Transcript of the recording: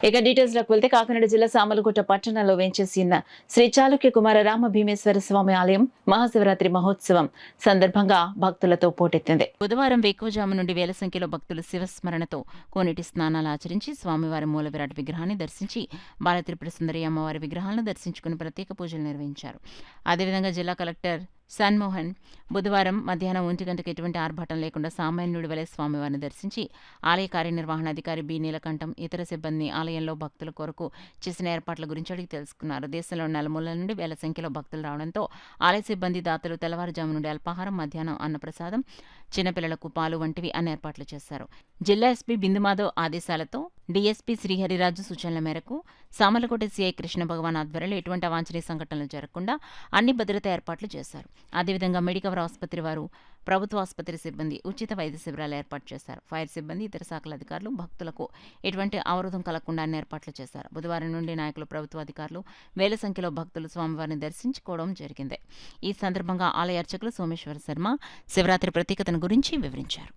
ఇక డీటెయిల్స్ లోకి వెళ్తే కాకినాడ జిల్లా సామలకోట పట్టణంలో వేంచేసి ఉన్న శ్రీ చాళుక్య కుమార రామ భీమేశ్వర స్వామి ఆలయం మహాశివరాత్రి మహోత్సవం సందర్భంగా భక్తులతో పోటెత్తింది. బుధవారం వేకువజాము నుండి వేల సంఖ్యలో భక్తులు శివస్మరణతో కోనేటి స్నానాలు ఆచరించి స్వామివారి మూల విరాట్ విగ్రహాన్ని దర్శించి బాలత్రిపుర సుందరి అమ్మవారి విగ్రహాలను దర్శించుకుని ప్రత్యేక పూజలు నిర్వహించారు. అదేవిధంగా జిల్లా కలెక్టర్ సన్మోహన్ బుధవారం మధ్యాహ్నం 1 గంటకు ఎటువంటి ఆర్భాటం లేకుండా సామాన్యుడి వలె స్వామివారిని దర్శించి ఆలయ కార్యనిర్వహణాధికారి బి నీలకంఠం ఇతర సిబ్బంది ఆలయంలో భక్తుల కొరకు చేసిన ఏర్పాట్ల గురించి అడిగి తెలుసుకున్నారు. దేశంలో నలుమూలల నుండి వేల సంఖ్యలో భక్తులు రావడంతో ఆలయ సిబ్బంది దాతలు తెల్లవారుజాము నుండి అల్పాహారం, మధ్యాహ్నం అన్నప్రసాదం, చిన్నపిల్లలకు పాలు వంటివి అన్ని ఏర్పాట్లు చేశారు. జిల్లా ఎస్పీ బిందుమాధవ్ ఆదేశాలతో డీఎస్పీ శ్రీహరిరాజు సూచనల మేరకు సామర్లకోట సీఐ కృష్ణ భగవాన్ ఆధ్వర్యంలో ఎటువంటి అవాంఛనీయ సంఘటనలు జరగకుండా అన్ని భద్రతా ఏర్పాట్లు చేశారు. అదేవిధంగా మెడికవర్ ఆసుపత్రి వారు, ప్రభుత్వ ఆసుపత్రి సిబ్బంది ఉచిత వైద్య శిబిరాలు ఏర్పాటు చేశారు. ఫైర్ సిబ్బంది, ఇతర శాఖల అధికారులు భక్తులకు ఎటువంటి అవరోధం కలగకుండా అన్ని ఏర్పాట్లు చేశారు. బుధవారం నుండి నాయకులు, ప్రభుత్వ అధికారులు వేల సంఖ్యలో భక్తులు స్వామివారిని దర్శించుకోవడం జరిగింది. ఈ సందర్భంగా ఆలయ అర్చకులు సోమేశ్వర శర్మ శివరాత్రి ప్రత్యేకతను గురించి వివరించారు.